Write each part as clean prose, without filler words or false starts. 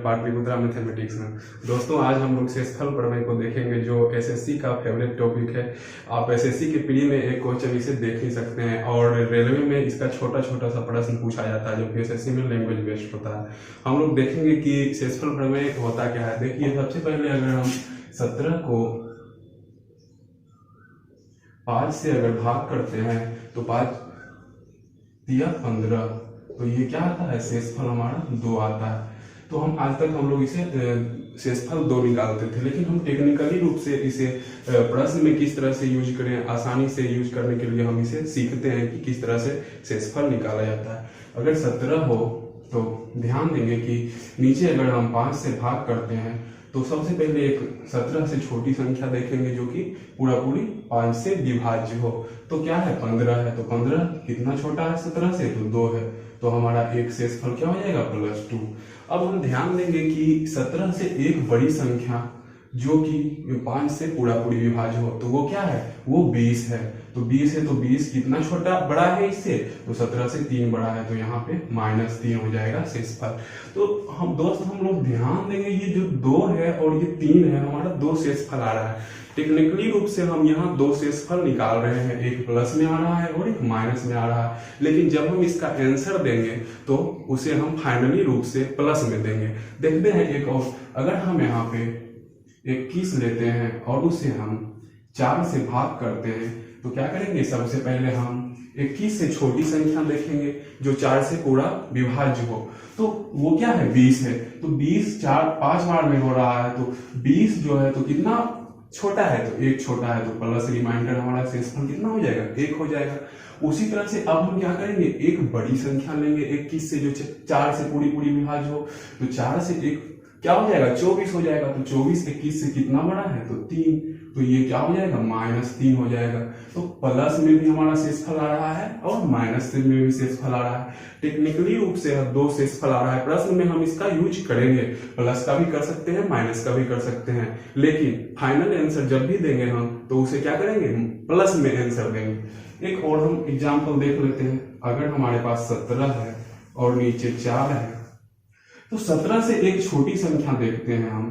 Pataliputra mathematics में। दोस्तों आज हम लोग शेषफल प्रमेय को देखेंगे जो एसएससी का फेवरेट टॉपिक है। आप एसएससी के प्री में एक क्वेश्चन इसे देख ही सकते हैं और रेलवे में इसका छोटा छोटा सा प्रश्न पूछा जाता है जो कि एसएससी में लैंग्वेज बेस्ड होता है। हम लोग देखेंगे कि शेषफल प्रमेय होता क्या है। देखिए सबसे पहले अगर हम 17 को 5 से अगर भाग करते हैं तो 5 दिया 15, तो ये क्या आता है शेषफल हमारा 2 आता है। तो हम आज तक हम लोग इसे शेषफल 2 निकालते थे, लेकिन हम टेक्निकली रूप से इसे प्रश्न में किस तरह से यूज करें, आसानी से यूज करने के लिए हम इसे सीखते हैं कि किस तरह से शेषफल निकाला जाता है। अगर 17 हो तो ध्यान देंगे कि नीचे अगर हम 5 से भाग करते हैं तो सबसे पहले एक 17 से छोटी संख्या देखेंगे जो कि पूरा पूरी 5 से विभाज्य हो। तो क्या है 15 है, तो 15 कितना छोटा है 17 से, तो 2 है। तो हमारा एक शेषफल क्या हो जाएगा +2। अब हम ध्यान देंगे कि 17 से एक बड़ी संख्या जो कि 5 से पूरा पूरी विभाज्य हो, तो वो क्या है, वो 20 है। तो 20 है तो 20 कितना छोटा बड़ा है इससे, तो 17 से 3 बड़ा है, तो यहाँ पे -3 हो जाएगा शेषफल। तो हम लोग ध्यान देंगे ये जो 2 है और ये 3 है, हमारा 2 शेषफल आ रहा है। टेक्निकली रूप से हम यहाँ 2 शेषफल निकाल रहे हैं, एक प्लस में आ रहा है और एक माइनस में आ रहा है, लेकिन जब हम इसका आंसर देंगे तो उसे हम फाइनली रूप से प्लस में देंगे। देखते हैं एक और, अगर हम यहाँ पे 21 लेते हैं और उसे हम 4 से भाग करते हैं तो क्या करेंगे, सबसे पहले हम 21 से छोटी संख्या देखेंगे जो 4 से पूरा विभाज्य हो। तो वो क्या है 20 है, तो 20 5 बार में हो रहा है, तो 20 जो है तो कितना छोटा है, तो 1 छोटा है, तो प्लस रिमाइंडर हमारा शेषफल कितना हो जाएगा, 1 हो जाएगा। उसी तरह से अब हम क्या करेंगे, एक बड़ी संख्या लेंगे 21 से जो 4 से पूरी पूरी विभाज्य हो, तो 4 से 1 क्या हो जाएगा 24 हो जाएगा। तो 24 21 से कितना बड़ा है, तो 3, तो ये क्या हो जाएगा -3 हो जाएगा। तो प्लस में भी हमारा शेषफल आ रहा है और माइनस में भी शेषफल आ रहा है। टेक्निकली रूप से 2 शेषफल आ रहा है, प्रश्न में हम इसका यूज करेंगे, प्लस का भी कर सकते हैं माइनस का भी कर सकते हैं, लेकिन फाइनल आंसर जब भी देंगे हम तो उसे क्या करेंगे, प्लस में आंसर देंगे। एक और हम एग्जाम्पल देख लेते हैं। अगर हमारे पास 17 है और नीचे 4 है तो 17 से एक छोटी संख्या देखते हैं हम।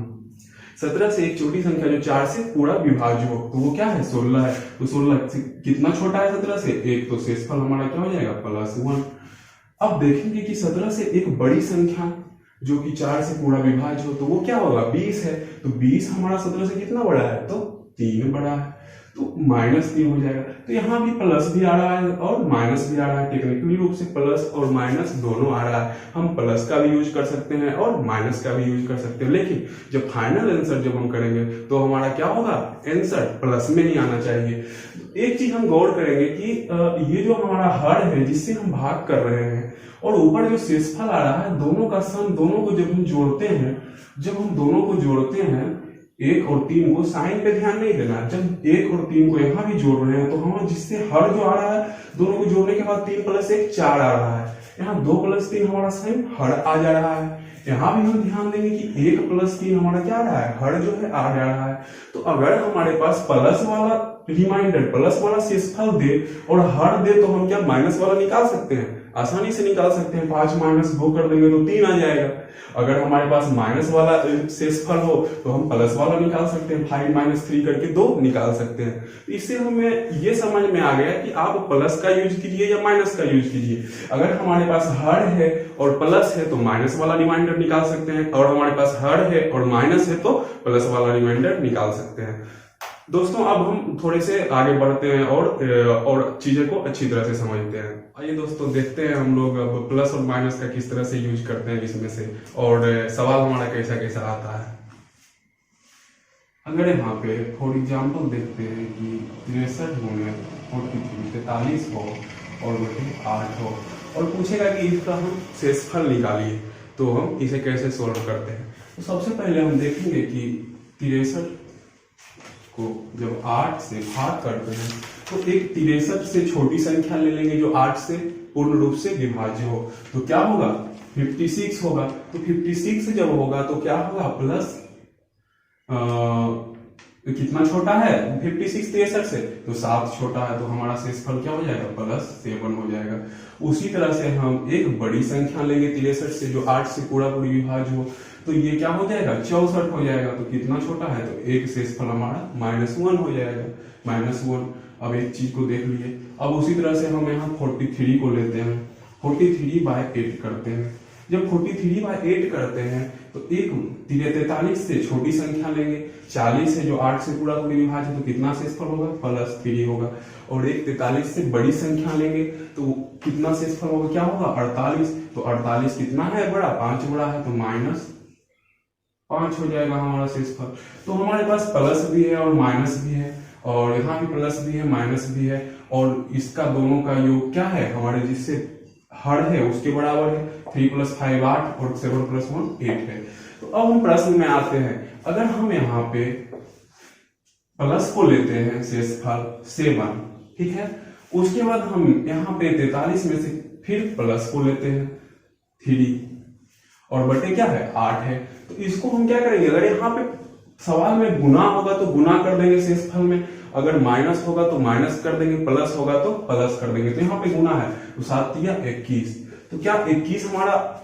17 से एक छोटी संख्या जो 4 से पूरा विभाज्य हो, तो वो क्या है 16 है। तो 16 से कितना छोटा है 17 से, 1, तो शेषफल हमारा क्या हो जाएगा +1। अब देखेंगे कि 17 से एक बड़ी संख्या जो कि 4 से पूरा विभाज्य हो, तो वो क्या होगा 20 है। तो 20 हमारा 17 से कितना बड़ा है, तो 3 बड़ा है, तो -3 हो जाएगा। तो यहाँ भी प्लस भी आ रहा है और माइनस भी आ रहा है। टेक्निकली रूप से प्लस और माइनस दोनों आ रहा है, हम प्लस का भी यूज कर सकते हैं और माइनस का भी यूज कर सकते हैं, लेकिन जब फाइनल आंसर जब हम करेंगे तो हमारा क्या होगा, आंसर प्लस में ही आना चाहिए। एक चीज हम गौर करेंगे कि ये जो हमारा हर है जिससे हम भाग कर रहे हैं और ऊपर जो शेषफल आ रहा है, दोनों का सम, दोनों को जब हम जोड़ते हैं, जब हम दोनों को जोड़ते हैं 1 और 3 को, साइन पे ध्यान नहीं देना, जब 1 और 3 को यहाँ भी जोड़ रहे हैं तो हमारा जिससे हर जो आ रहा है, दोनों को जोड़ने के बाद 3 + 1 4 आ रहा है। यहाँ 2 + 3 हमारा साइन हर आ जा रहा है। यहाँ भी हम ध्यान देंगे कि 1 + 3 हमारा क्या आ रहा है, हर जो है आ जा रहा है। तो अगर हमारे पास प्लस वाला रिमाइंडर, प्लस वाला शेषफल दे और हर दे, तो हम क्या माइनस वाला निकाल सकते हैं, आसानी से निकाल सकते हैं। 5 - 2 कर देंगे तो 3 आ जाएगा। अगर हमारे पास माइनस वाला शेषफल हो तो हम प्लस वाला निकाल सकते हैं, 5 - 3 करके 2 निकाल सकते हैं। इससे हमें ये समझ में आ गया कि आप प्लस का यूज कीजिए या माइनस का यूज कीजिए। अगर हमारे पास हर है और प्लस है तो माइनस वाला रिमाइंडर निकाल सकते हैं, और हमारे पास हर है और माइनस है तो प्लस वाला रिमाइंडर निकाल सकते हैं। दोस्तों अब हम थोड़े से आगे बढ़ते हैं और चीजें को अच्छी तरह से समझते हैं। आइए दोस्तों देखते हैं हम लोग अब प्लस और माइनस का किस तरह से यूज करते हैं इसमें से, और सवाल हमारा कैसा कैसा आता है। अगर यहाँ पे फॉर एग्जाम्पल देखते हैं कि 63 × 43 हो और 8 हो, और पूछेगा कि इसका हम शेषफल निकालिए, तो हम इसे कैसे सोल्व करते हैं। तो सबसे पहले हम देखेंगे कि 63 को जब 8 से भाग करते हैं तो एक 63 से छोटी संख्या ले लेंगे जो 8 से पूर्ण रूप से विभाज्य हो, तो क्या होगा 56 होगा। तो 56 जब होगा तो क्या होगा तो कितना छोटा है 56 63 से, तो 7 छोटा है, तो हमारा शेषफल क्या हो जाएगा +7 हो जाएगा। उसी तरह से हम एक बड़ी संख्या लेंगे 63 से, जो 8 से पूरा पूरी विभाज्य हो, तो ये क्या हो जाएगा 64 हो जाएगा। तो कितना छोटा है, तो एक शेषफल हमारा -1 हो जाएगा, -1। अब एक चीज को देख लिए। अब उसी तरह से हम यहाँ 43 को लेते हैं, 43/8 करते हैं। जब 43/8 करते हैं तो एक 43 से छोटी संख्या लेंगे, 40 है जो 8 से पूरा पूरी विभाज्य है, तो कितना शेषफल होगा +3 होगा। और एक 43 से बड़ी संख्या लेंगे तो कितना शेषफल होगा, क्या होगा 48। तो 48 कितना है बड़ा, 5 बड़ा है, तो -5 हो जाएगा हमारा शेषफल। तो हमारे पास प्लस भी है और माइनस भी है, और यहाँ भी प्लस भी है माइनस भी है, और इसका दोनों का योग क्या है, हमारे जिससे हर है उसके बराबर है। 3 + 5 8 और 7 + 1 8 है। तो अब हम प्रश्न में आते हैं, अगर हम यहाँ पे प्लस को लेते हैं शेषफल 7, ठीक है, उसके बाद हम यहाँ पे 43 में से फिर प्लस को लेते हैं 3, और बटे क्या है 8 है। तो इसको हम क्या करेंगे, अगर यहाँ पे सवाल में गुना होगा तो गुना कर देंगे शेषफल में, अगर माइनस होगा तो माइनस कर देंगे, प्लस होगा तो प्लस कर देंगे। तो यहाँ पे गुना है, तो 7 × 21, तो क्या 21 हमारा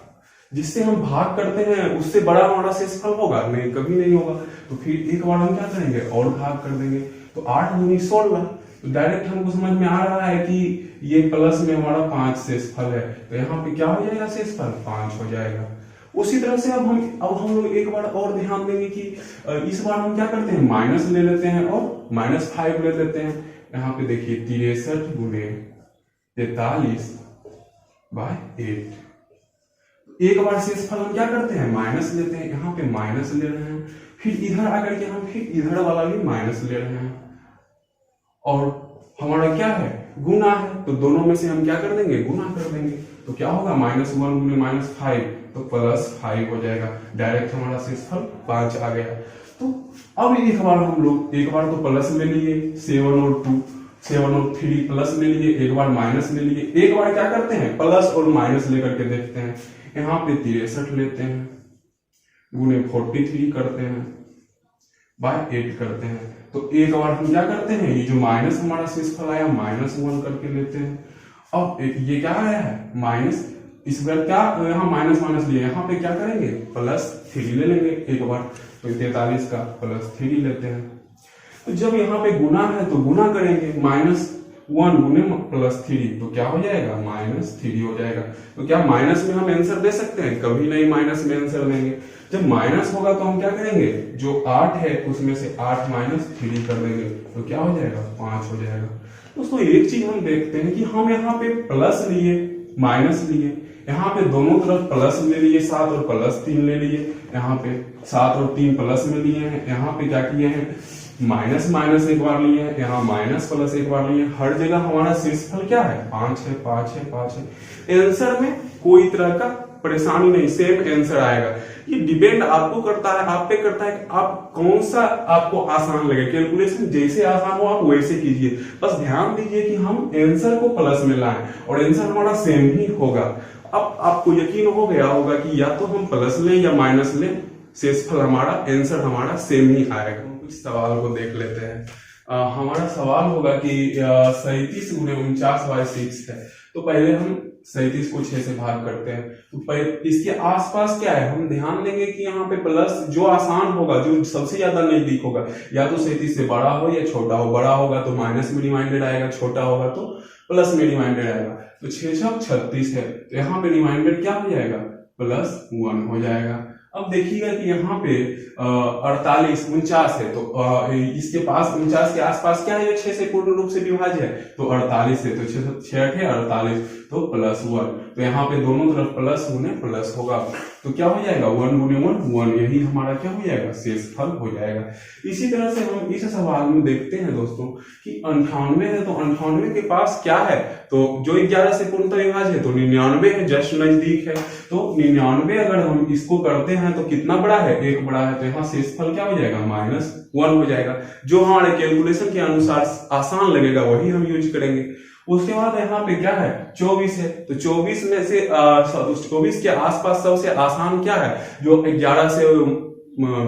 जिससे हम भाग करते हैं उससे बड़ा हमारा शेषफल होगा, नहीं कभी नहीं होगा। तो फिर एक बार हम क्या करेंगे और भाग कर देंगे, तो 8 × 16, तो डायरेक्ट हमको समझ में आ रहा है कि ये प्लस में हमारा 5 शेषफल है, तो यहाँ पे क्या हो जाएगा शेषफल 5 हो जाएगा। उसी तरह से अब हम लोग एक बार और ध्यान देंगे कि इस बार हम क्या करते हैं माइनस ले लेते हैं और -5 ले लेते हैं। यहाँ पे देखिए 63 × 43/8, एक बार शेषफल हम क्या करते हैं माइनस लेते हैं, यहाँ पे माइनस ले रहे हैं, फिर इधर आकर के हम फिर इधर वाला भी माइनस ले रहे हैं, और हमारा क्या है गुना है, तो दोनों में से हम क्या कर देंगे गुना कर देंगे। तो क्या होगा -1 × -5, तो +5 हो जाएगा। डायरेक्ट हमारा शेषफल 5 आ गया। तो अब एक बार तो प्लस ले लिए 7 और 2, 7 और 3 प्लस ले लिए, एक बार माइनस ले लिए, एक बार क्या करते हैं प्लस और माइनस लेकर के देखते हैं। यहाँ पे 63 लेते हैं, गुने 43 करते हैं, /8 करते हैं। तो एक बार हम क्या करते हैं, ये जो माइनस हमारा शेषफल आया -1 करके लेते हैं। अब ये क्या आया है माइनस, इस बार क्या यहाँ माइनस लिए, यहाँ पे क्या करेंगे +3 ले लेंगे एक बार, तो 43 का +3 लेते हैं। तो जब यहाँ पे गुना है तो गुना करेंगे, -1 गुने +3, तो क्या हो जाएगा -3 हो जाएगा। तो क्या माइनस में हम आंसर दे सकते हैं, कभी नहीं माइनस में आंसर देंगे। जब माइनस होगा तो हम क्या करेंगे, जो 8 है उसमें से 8 - 3 कर देंगे, तो क्या हो जाएगा 5 हो जाएगा। दोस्तों एक चीज हम देखते हैं कि हम यहाँ पे प्लस लिए माइनस लिए, यहाँ पे दोनों तरफ प्लस ले लिए 7 और +3 ले लिए, यहाँ पे 7 और 3 प्लस में लिए हैं, यहाँ पे क्या किए हैं माइनस एक बार लिए हैं, यहाँ माइनस प्लस एक बार लिए हैं। हर जगह हमारा शेषफल क्या है 5 है, 5 है, 5 है। आंसर में कोई तरह का परेशानी नहीं, सेम आंसर आएगा। ये डिपेंड आपको करता है, आप पे करता है कि आप कौन सा आपको आसान लगे। कैलकुलेशन जैसे आसान हो आप वैसे कीजिए, बस ध्यान दीजिए कि हम आंसर को प्लस में लाएं और आंसर हमारा सेम ही होगा। अब आपको यकीन हो गया होगा कि या तो हम प्लस लें या माइनस लें, शेषफल हमारा आंसर हमारा सेम ही आएगा। कुछ सवाल को देख लेते हैं। हमारा सवाल होगा कि 37 × 49/6 है, तो पहले हम 37 को 6 से भाग करते हैं। तो इसके आसपास क्या है, हम ध्यान देंगे कि यहाँ पे प्लस जो आसान होगा, जो सबसे ज्यादा नजदीक होगा, या तो 37 से बड़ा हो या छोटा हो। बड़ा होगा तो माइनस में रिमाइंडेड आएगा, छोटा होगा तो प्लस में रिमाइंडेड आएगा। तो 6 × 36 है, तो यहाँ पे रिमाइंडेड क्या हो जाएगा +1 हो जाएगा। अब देखिएगा कि यहाँ पे 48 49 है, तो इसके पास 49 के आसपास क्या है, ये 6 से पूर्ण रूप से विभाज्य है, तो 48 है, तो 6 है 48, तो +1। तो यहाँ पे दोनों तरफ प्लस गुने प्लस होगा, तो क्या हो जाएगा 1 × 1 1, यही हमारा क्या हो जाएगा शेषफल हो जाएगा। इसी तरह से हम इस सवाल में देखते हैं दोस्तों कि 98 है, तो 98 के पास क्या है, तो जो 11 से पूर्णतः विभाज्य है, तो 99 है, जस्ट नजदीक है। तो 99 अगर हम इसको करते हैं तो कितना बड़ा है, 1 बड़ा है, तो यहाँ शेषफल क्या हो जाएगा -1 हो जाएगा। जो हमारे कैलकुलेशन के अनुसार आसान लगेगा वही हम यूज करेंगे। उसके बाद यहाँ पे क्या है 24 है, तो 24 में से 24 के आसपास सबसे आसान क्या है, जो 11 से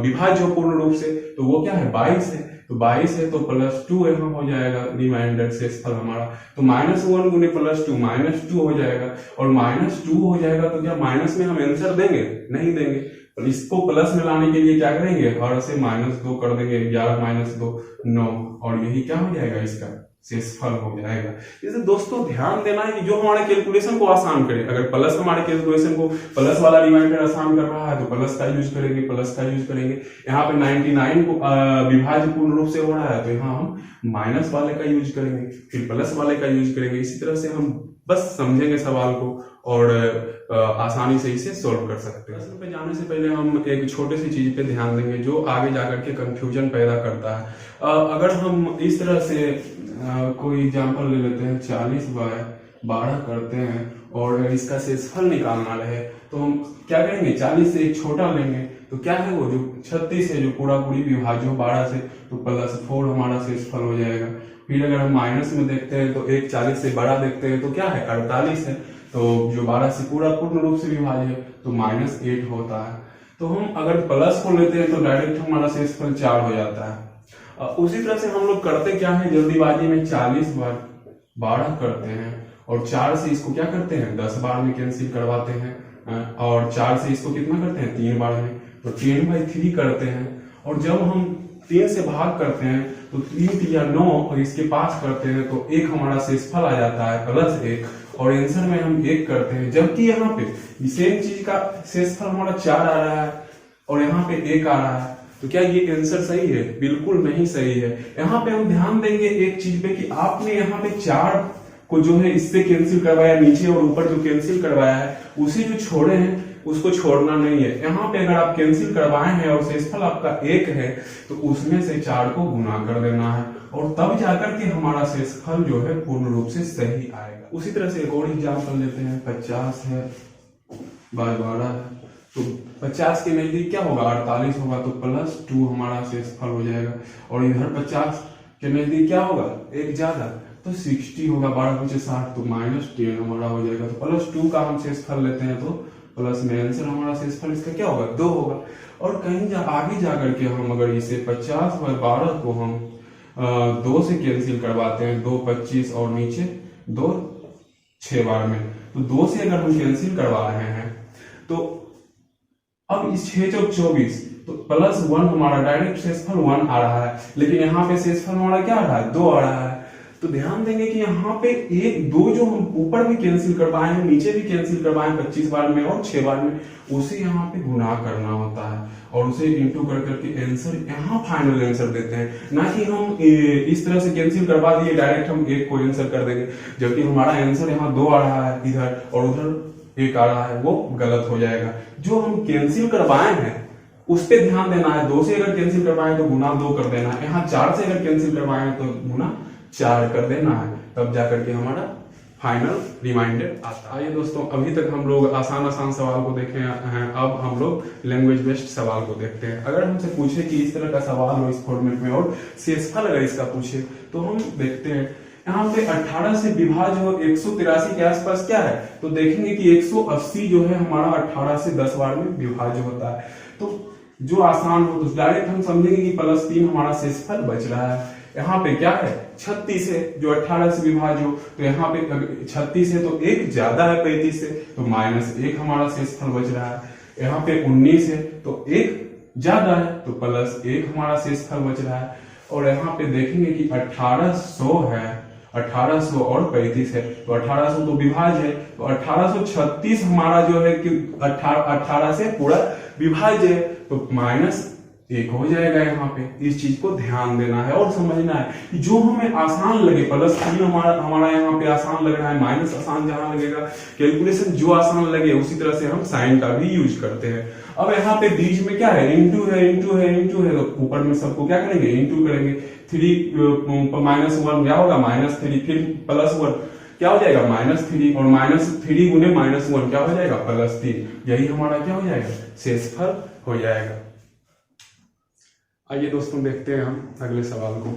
विभाज्य हो पूर्ण रूप से, तो वो क्या है 22 है। तो 22 है तो +2 यहाँ हो जाएगा रिमाइंडर शेषफल हमारा। तो -1 गुने +2 -2 हो जाएगा, और -2 हो जाएगा तो क्या माइनस में हम आंसर देंगे? नहीं देंगे। तो इसको प्लस में लाने के लिए क्या करेंगे? हर से -2 कर देंगे, 11 - 2 9, और यही क्या हो जाएगा? इसका शेषफल हो जाएगा। जैसे दोस्तों ध्यान देना है कि जो हमारे कैलकुलेशन को आसान करे, अगर प्लस हमारे कैलकुलेशन को प्लस वाला रिमाइंडर आसान कर रहा है तो प्लस का यूज करेंगे, प्लस का यूज करेंगे। यहाँ पे 99 को विभाज्य पूर्ण रूप से हो रहा है तो यहाँ हम माइनस वाले का यूज करेंगे, फिर प्लस वाले का यूज करेंगे। इसी तरह से हम बस समझेंगे सवाल को और आसानी से इसे सॉल्व कर सकते हैं। प्रश्न पे जाने से पहले हम एक छोटे सी चीज पे ध्यान देंगे जो आगे जाकर के कंफ्यूजन पैदा करता है। अगर हम इस तरह से कोई एग्जांपल ले लेते हैं, 40/12 करते हैं और इसका शेषफल निकालना रहे तो हम क्या करेंगे? 40 से एक छोटा लेंगे तो क्या है वो जो 36 है, जो पूरा पूरी विभाज्य हो 12 से, तो +4 हमारा शेषफल हो जाएगा। फिर अगर हम माइनस में देखते हैं तो एक 40 से बड़ा देखते हैं तो क्या है? 48 है, तो जो 12 से पूरा पूर्ण रूप से विभाज्य है तो -8 होता है। तो हम अगर प्लस को लेते हैं तो डायरेक्ट हमारा शेषफल 4 हो जाता है। उसी तरह से हम लोग करते क्या है, जल्दीबाजी में 40/12 करते हैं और 4 से इसको क्या करते हैं? 10 बार में कैंसिल करवाते हैं, और 4 से इसको कितना करते हैं? 3 बार में, तो 10/3 करते हैं। और जब हम 3 से भाग करते हैं तो 3 या 9 और इसके पास करते हैं तो 1 हमारा शेषफल आ जाता है +1, और आंसर में हम 1 करते हैं। जबकि यहाँ पे सेम चीज का शेषफल हमारा 4 आ रहा है और यहाँ पे 1 आ रहा है, तो क्या ये आंसर सही है? बिल्कुल नहीं सही है। यहाँ पे हम ध्यान देंगे एक चीज पे कि आपने यहाँ पे 4 को जो है इससे कैंसिल करवाया, नीचे और ऊपर जो कैंसिल करवाया है उसे जो छोड़े हैं उसको छोड़ना नहीं है। यहाँ पे अगर आप कैंसिल करवाए हैं और शेषफल आपका 1 है तो उसमें से 4 को गुना कर देना है, और तब जाकर के हमारा शेषफल जो है पूर्ण रूप से सही आएगा। उसी तरह से एक और एग्जाम्पल लेते हैं, 50/12 तो 50 के नजदीक क्या होगा? 48 होगा, तो +2 हमारा शेषफल हो जाएगा। और इधर 50 के नजदीक क्या होगा? 1 ज्यादा, तो 60 होगा, 12 × 5 = 60, तो -10 हमारा हो जाएगा। तो +2 का हम शेषफल लेते हैं तो प्लस में आंसर हमारा शेषफल इसका क्या होगा? 2 होगा। और कहीं आगे जाकर के हम अगर इसे 50/12 को हम 2 से कैंसिल करवाते हैं, 2 25 और नीचे 2 6 बार में, तो 2 से अगर हम कैंसिल करवा रहे हैं तो अब इस 6 × 24 तो +1 हमारा डायरेक्ट शेषफल 1 आ रहा है, लेकिन यहाँ पे शेषफल हमारा क्या आ रहा है? 2 आ रहा है। तो ध्यान देंगे कि यहाँ पे 1 2 जो हम ऊपर भी कैंसिल करवाए हैं, नीचे भी कैंसिल करवाए 25 बार में और 6 बार में, उसे यहाँ पे गुना करना होता है और उसे इंटू कर करके आंसर यहाँ फाइनल आंसर देते हैं। ना कि हम इस तरह से कैंसिल करवा दिए डायरेक्ट हम 1 को आंसर कर देंगे, जबकि हमारा आंसर यहाँ 2 आ रहा है इधर और उधर 1 आ रहा है, वो गलत हो जाएगा। जो हम कैंसिल करवाए हैं उस पे ध्यान देना है। 2 से अगर कैंसिल करवाए तो गुना 2 कर देना है, यहाँ 4 से अगर कैंसिल करवाए तो गुना 4 कर देना है, तब जाकर के हमारा फाइनल रिमाइंडर आता है। आइए दोस्तों, अभी तक हम लोग आसान सवाल को देखे हैं, अब हम लोग लैंग्वेज बेस्ड सवाल को देखते हैं। अगर हमसे पूछे कि इस तरह का सवाल हो इस फॉर्मेट में और शेषफल अगर इसका पूछे तो हम देखते हैं यहाँ पे 18 से विभाज्य हो 183 के आसपास क्या है, तो देखेंगे कि 180 जो है हमारा 18 से 10 बार में विभाज्य होता है। तो जो आसान हो तो डायरेक्ट हम समझेंगे कि +3 हमारा शेषफल बच रहा है। यहाँ पे क्या है? 36 है जो 18 से विभाज्य हो, तो यहाँ पे 36 है तो 1 ज्यादा है 35 से, तो -1 हमारा शेषफल बच रहा है। यहाँ पे 19 है तो 1 ज्यादा है तो +1 हमारा शेषफल बच रहा है। और यहाँ पे देखेंगे कि 1800 है, 1800 और 35 है, तो 1800 तो विभाज्य है, तो 1836 हमारा जो है कि 18 से पूरा विभाज्य है, तो -1 हो जाएगा। यहाँ पे इस चीज को ध्यान देना है और समझना है कि जो हमें आसान लगे, +3 हमारा यहाँ पे आसान लग रहा है, माइनस आसान जहां लगेगा, कैलकुलेशन जो आसान लगे उसी तरह से हम साइन का भी यूज करते हैं। अब यहाँ पे बीच में क्या है? इंटू है, इंटू है, इंटू है, तो ऊपर में सबको क्या करेंगे? इंटू करेंगे। 3 -1 क्या होगा? -3, फिर +1 क्या हो जाएगा? -3, और -3 गुने -1 क्या हो जाएगा? +3। यही हमारा क्या हो जाएगा? शेषफल हो जाएगा। आइए दोस्तों देखते हैं हम अगले सवाल को।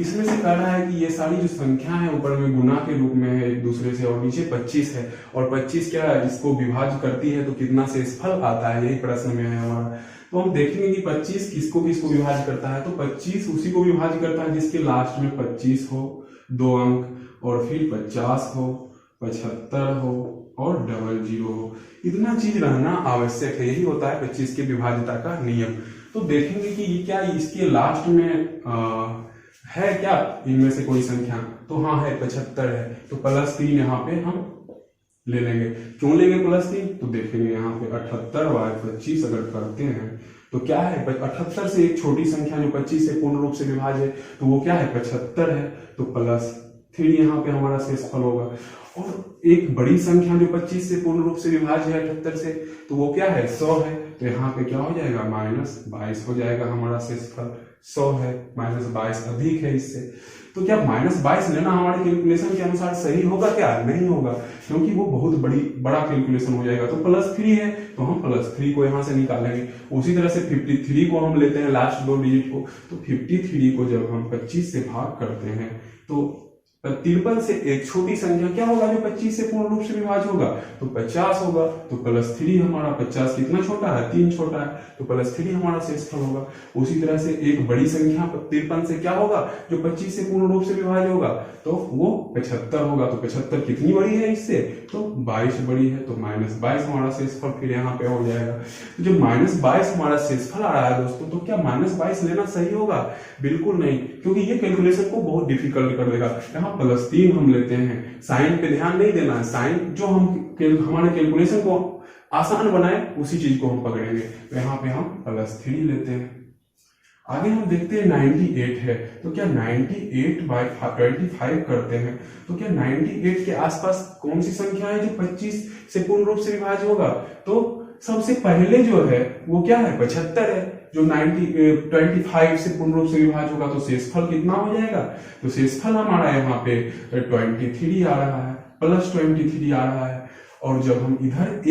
इसमें से कह रहा है कि ये सारी जो संख्या है ऊपर में गुना के रूप में है एक दूसरे से, और नीचे 25 है, और 25 क्या है? इसको विभाज्य करती है तो कितना शेषफल आता है, यही प्रश्न में है हमारा। तो हम देखेंगे कि 25 किसको किसको विभाज्य करता है। तो 25 उसी को विभाज्य करता है जिसके लास्ट में 25 हो, 2 अंक, और फिर 50 हो, 75 हो और 00 हो। इतना चीज रहना आवश्यक है, यही होता है 25 के विभाज्यता का नियम। तो देखेंगे कि ये क्या इसके लास्ट में है क्या इनमें से कोई संख्या, तो हाँ है, 75 है, तो +3 यहाँ पे हम ले लेंगे। क्यों लेंगे +3, तो देखेंगे यहाँ पे 78/25 अगर करते हैं तो क्या है, 78 से एक छोटी संख्या जो 25 से पूर्ण रूप से विभाज्य है तो वो क्या है, 75 है, तो +3 यहाँ पे हमारा शेषफल होगा। और एक बड़ी संख्या जो 25 से पूर्ण रूप से विभाज्य है 78 से, तो वो क्या है, 100 है, तो यहाँ पे क्या हो जाएगा, -22 हो जाएगा हमारा शेषफल। 100 है, -22 अधिक है इससे, तो क्या -22 लेना हमारे कैलकुलेशन के अनुसार सही होगा क्या, नहीं होगा, क्योंकि वो बहुत बड़ा कैलकुलेशन हो जाएगा। तो +3 है तो हम +3 को यहाँ से निकालेंगे। उसी तरह से 53 को हम लेते हैं लास्ट 2 डिजिट को, तो 53 को जब हम 25 से भाग करते हैं तो 53 से एक छोटी संख्या क्या होगा जो 25 से पूर्ण रूप से विभाज्य होगा, तो 50 होगा, तो +3 हमारा, 50 कितना छोटा है, 3 छोटा है, तो +3 हमारा शेषफल होगा। उसी तरह से एक बड़ी संख्या 53 से क्या होगा जो 25 से पूर्ण रूप से विभाज्य होगा, तो वो 75 होगा, तो 75 कितनी बड़ी है इससे, तो 22 बड़ी है, तो -22 हमारा शेषफल फिर यहाँ पे हो जाएगा। तो जो -22 हमारा शेषफल आ रहा है दोस्तों, तो क्या -22 लेना सही होगा, बिल्कुल नहीं, क्योंकि ये कैलकुलेशन को बहुत डिफिकल्ट कर देगा। यहाँ +3 हम लेते हैं, साइन पे ध्यान नहीं देना है, साइन जो हमारे कैलकुलेशन को आसान बनाए उसी चीज को हम पकड़ेंगे। तो यहाँ पे हम +3 लेते हैं। आगे हम देखते हैं 98 है, तो क्या 98/25 करते हैं, तो क्या 98 के आसपास कौन सी संख्या है जो 25 से पूर्ण रूप से विभाज्य होगा, तो सबसे पहले जो है वो क्या है, 75 है, जो 25 से पूर्ण रूप से विभाज्य होगा, तो शेषफल कितना हो जाएगा, तो शेषफल हमारा यहाँ पे 23 आ रहा है, +23 आ रहा है। और जब हम इधर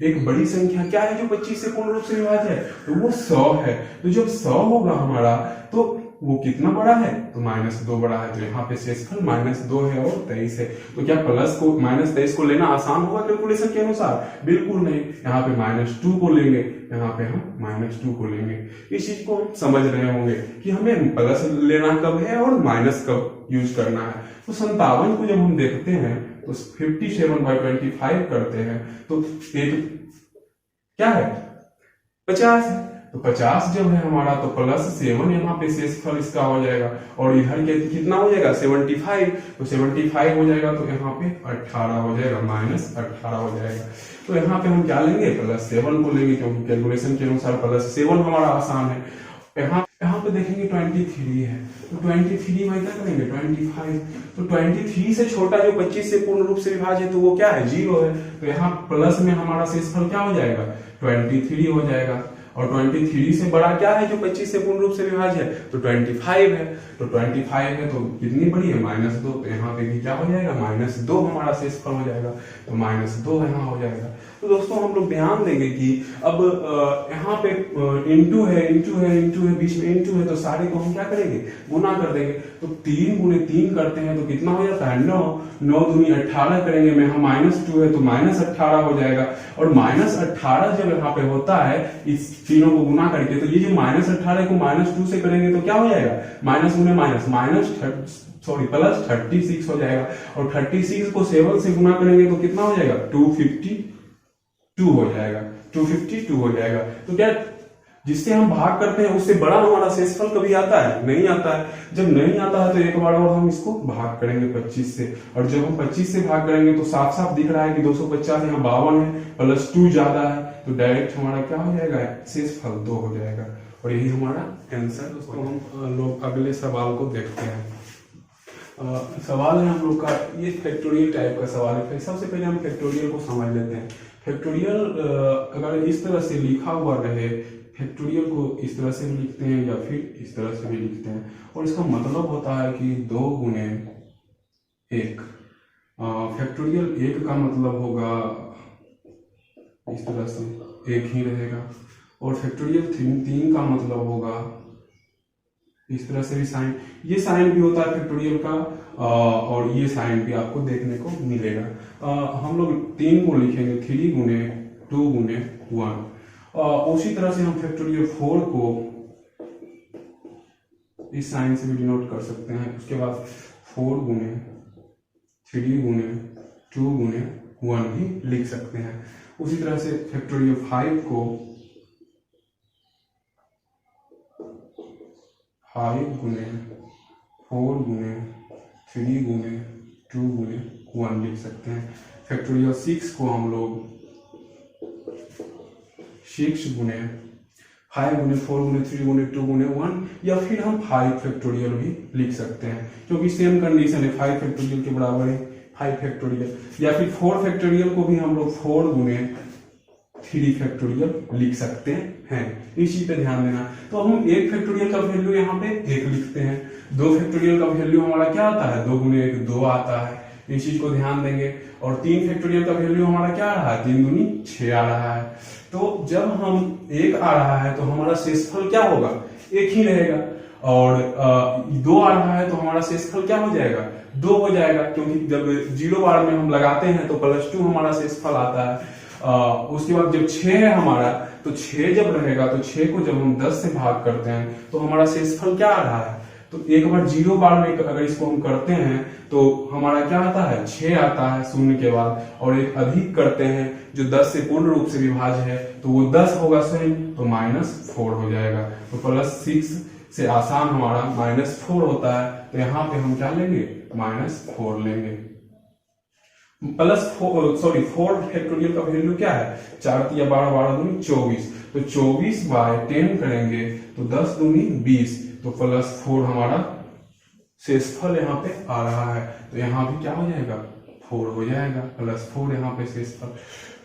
एक बड़ी संख्या क्या है जो 25 से पूर्ण रूप से विभाज्य है, तो वो 100 है, तो जब 100 होगा हमारा तो वो कितना बड़ा है, तो -2 बड़ा है, तो यहाँ पे शेषफल -2 है और 23 है। तो क्या -23 को लेना आसान होगा कैलकुलेशन के अनुसार, बिल्कुल नहीं, यहाँ पे -2 को लेंगे, यहाँ पे हम -2 को लेंगे। इस चीज को हम समझ रहे होंगे कि हमें प्लस लेना कब है और माइनस कब यूज करना है। तो 57 को जब हम देखते हैं तो 57/25 करते हैं तो एक क्या है, 50 है, तो 50 जब है हमारा तो +7 यहाँ पे शेषफल इसका हो जाएगा, और इधर के कितना हो जाएगा 75, तो 75 हो जाएगा, तो यहाँ पे 18 हो जाएगा, -18 हो जाएगा। तो यहाँ पे हम क्या लेंगे, +7 को लेंगे, क्योंकि कैलकुलेशन के अनुसार +7 हमारा आसान है। यहाँ पे देखेंगे 23 है, तो 23 में क्या करेंगे 25, तो 23 से छोटा जो 25 से पूर्ण रूप से विभाज्य है तो वो क्या है, 0 है, तो यहाँ प्लस में हमारा शेषफल क्या हो जाएगा, 23 हो जाएगा। और 23 से बड़ा क्या है जो 25 से पूर्ण रूप से विभाज्य है, तो 25 है, तो 25 है तो कितनी बड़ी है, -2, तो यहाँ पे भी क्या हो जाएगा, -2 हमारा शेषफल हो जाएगा, तो -2 यहाँ हो जाएगा। तो दोस्तों हम लोग ध्यान देंगे कि अब यहाँ पे इंटू है, बीच में इंटू है, तो सारे को हम क्या करेंगे, गुना कर देंगे, तो 3 × 3 करते हैं तो कितना हो जाता है, 9 दूनी 18 करेंगे, में यहाँ -2 है तो -18 हो जाएगा, और -18 जब यहाँ पे होता है इस तीनों को गुना करके, तो ये जो -18 को -2 से करेंगे तो क्या हो जाएगा, +36 हो जाएगा, और 36 को 7 से गुना करेंगे तो कितना हो जाएगा, 252 हो जाएगा, 252 हो जाएगा। तो क्या जिससे हम भाग करते हैं उससे बड़ा हमारा शेषफल कभी आता है, नहीं आता है। जब नहीं आता है तो एक बार और हम इसको भाग करेंगे 25 से, और जब हम 25 से भाग करेंगे तो साफ साफ दिख रहा है कि 250 यहाँ 52 है, +2 ज्यादा है, तो डायरेक्ट हमारा क्या हो जाएगा, शेषफल 2 हो जाएगा, और यही हमारा आंसर। दोस्तों हम लोग अगले सवाल को देखते हैं। सवाल है हम लोग का, ये फैक्टोरियल टाइप का सवाल है। सबसे पहले हम फैक्टोरियल को समझ लेते हैं। फैक्टोरियल अगर इस तरह से लिखा हुआ रहे, फैक्टोरियल को इस तरह से भी लिखते हैं या फिर इस तरह से भी लिखते हैं, और इसका मतलब होता है कि 2 × 1। फैक्टोरियल 1 का मतलब होगा इस तरह से 1 ही रहेगा, और फैक्टोरियल 3 का मतलब होगा इस तरह से भी साइन, ये साइन भी होता है फैक्टोरियल का, और ये साइन भी आपको देखने को मिलेगा। हम लोग 3 को लिखेंगे 3 × 2 × 1, उसी तरह से हम फैक्टोरियल 4 को इस साइन से भी डिनोट कर सकते हैं। उसके बाद 4 गुने 3 गुने 2 गुने 1 भी लिख सकते हैं। उसी तरह से फैक्टोरियल 5 को 5 गुने 4 गुने 3 गुने 2 गुने 1 लिख सकते हैं। फैक्टोरियल 6 को हम लोग 6 गुने 5 गुने 4 गुने 3 गुने 2 गुने 1 या फिर हम 5 फैक्टोरियल भी लिख सकते हैं, क्योंकि सेम कंडीशन है, 5 फैक्टोरियल के बराबर है 5 फैक्टोरियल। या फिर 4 फैक्टोरियल को भी हम लोग 4 गुने 3 फैक्टोरियल लिख सकते हैं। इस चीज पे ध्यान देना। तो हम 1 फैक्टोरियल का वैल्यू यहाँ पे 1 लिखते हैं। 2 फैक्टोरियल का वैल्यू हमारा क्या आता है, 2 गुने 1 2 आता है। इस चीज को ध्यान देंगे। और 3 फैक्टोरियल का वैल्यू हमारा क्या आ रहा है, 3 दूनी 6 आ रहा है। तो जब हम 1 आ रहा है तो हमारा शेषफल क्या होगा, 1 ही रहेगा। और 2 आ रहा है तो हमारा शेषफल क्या हो जाएगा, 2 हो जाएगा, क्योंकि जब 0 बार में हम लगाते हैं तो +2 हमारा शेषफल आता है। उसके बाद जब 6 है हमारा, तो 6 जब रहेगा तो 6 को जब हम 10 से भाग करते हैं तो हमारा शेषफल क्या आ रहा है, तो एक बार 0 बार में अगर इसको हम करते हैं तो हमारा क्या आता है, 6 आता है 0 के बाद। और एक अधिक करते हैं जो 10 से पूर्ण रूप से विभाज्य है तो वो 10 होगा स्वयं, तो -4 हो जाएगा। तो +6 से आसान हमारा -4 होता है। तो यहाँ पे हम क्या लेंगे, -4 लेंगे। 4 फैक्टोरियल का वैल्यू क्या है, 4 या 12 12 दूनी 24। तो 24/10 करेंगे तो 10 दूनी 20, तो +4 हमारा शेषफल यहाँ पे आ रहा है। तो यहाँ भी क्या हो जाएगा, 4 हो जाएगा, +4 यहाँ पे शेषफल।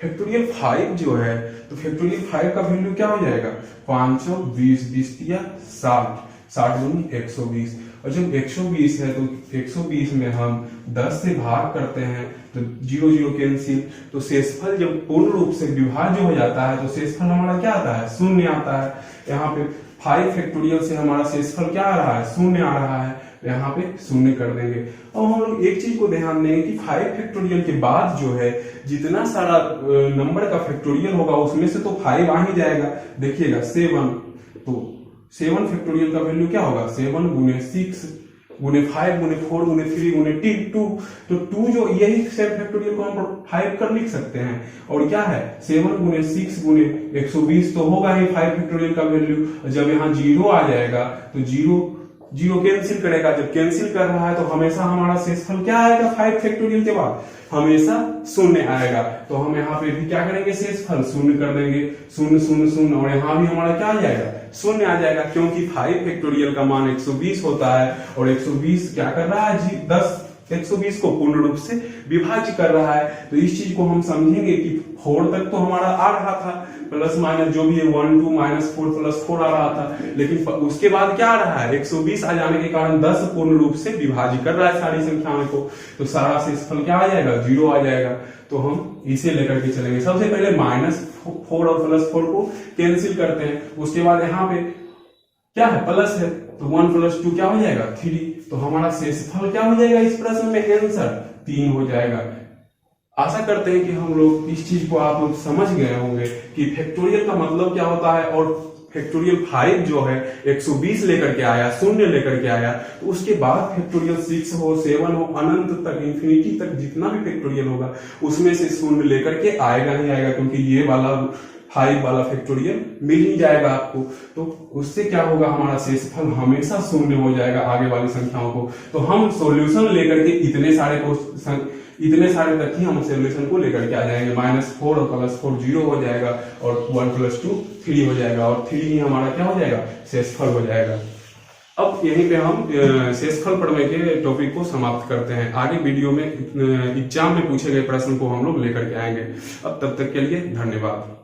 फैक्टोरियल 5 जो है, तो फैक्टोरियल 5 का वैल्यू क्या हो जाएगा, 5 20 20 या 60 60 दूनी 120। और जब 120 है तो 120 में हम 10 से भाग करते हैं तो 0 0 कैंसिल। तो शेषफल जब पूर्ण रूप से विभाज्य हो जाता है तो शेषफल हमारा क्या आता है, 0 आता है। यहाँ पे 5 फैक्टोरियल से हमारा शेषफल क्या आ रहा है, 0 आ रहा है। यहाँ पे 0 कर देंगे। अब हम लोग एक चीज को ध्यान देंगे कि 5 फैक्टोरियल के बाद जो है जितना सारा नंबर का फैक्टोरियल होगा उसमें से तो 5 आ ही जाएगा। देखिएगा 7, तो 7 फैक्टोरियल का वैल्यू क्या होगा, 7 गुने 6 गुने 5 गुने 4 गुने 3 गुने 2। तो 2 जो यही 7 फैक्टोरियल को हम 5 कर लिख सकते हैं। और क्या है, 7 गुने 6 गुने 120 तो होगा ही 5 फैक्टोरियल का वैल्यू। जब यहाँ 0 आ जाएगा तो 0 कैंसिल करेगा। जब कैंसिल कर रहा है तो हमेशा हमारा शेषफल क्या आएगा, 5 फैक्टोरियल के बाद हमेशा 0 आएगा। तो हम यहाँ पे भी क्या करेंगे, शेषफल 0 कर देंगे, 0 0 0। और यहाँ भी हमारा क्या आ जाएगा, 0 आ जाएगा, क्योंकि 5 फैक्टोरियल का मान 120 होता है। और 120 क्या कर रहा है, 120 को पूर्ण रूप से विभाज्य कर रहा है। तो इस चीज को हम समझेंगे कि 4 तक तो हमारा आ रहा था, प्लस माइनस जो भी है 1 2 -4 +4 आ रहा था। लेकिन उसके बाद क्या आ रहा है, 120 आ जाने के कारण 10 पूर्ण रूप से विभाज्य कर रहा है सारी संख्याओं को। तो सारा शेषफल क्या आ जाएगा, 0 आ जाएगा। तो हम इसे लेकर के चलेंगे। सबसे पहले -4 और +4 को कैंसिल करते हैं। उसके बाद यहाँ पे क्या है, प्लस है, तो 1 + 2 क्या हो जाएगा, 3। तो हमारा शेषफल क्या हो जाएगा इस प्रश्न में, आंसर 3 हो जाएगा। आशा करते हैं कि हम लोग इस चीज को आप लोग समझ गए होंगे कि फैक्टोरियल का मतलब क्या होता है। और फैक्टोरियल 5 जो है 120 लेकर के आया, 0 लेकर के आया। तो उसके बाद फैक्टोरियल 6 हो, 7 हो, अनंत तक, इंफिनिटी तक जितना भी फैक्टोरियल होगा उसमें से 0 लेकर के आएगा ही आएगा, क्योंकि ये वाला 5 वाला फैक्टोरियल मिल ही जाएगा आपको। तो उससे क्या होगा, हमारा शेषफल हमेशा 0 हो जाएगा आगे वाली संख्याओं को। तो हम सॉल्यूशन लेकर के इतने सारे तक ही हम सॉल्यूशन को लेकर के आ जाएंगे। -4 और +4 0 हो जाएगा, और 1 + 2 3 हो जाएगा, और 3 ही हमारा क्या हो जाएगा, शेषफल हो जाएगा। अब यहीं पे हम शेषफल प्रमेय के टॉपिक को समाप्त करते हैं। आगे वीडियो में एग्जाम में पूछे गए प्रश्न को हम लोग लेकर के आएंगे। अब तब तक के लिए धन्यवाद।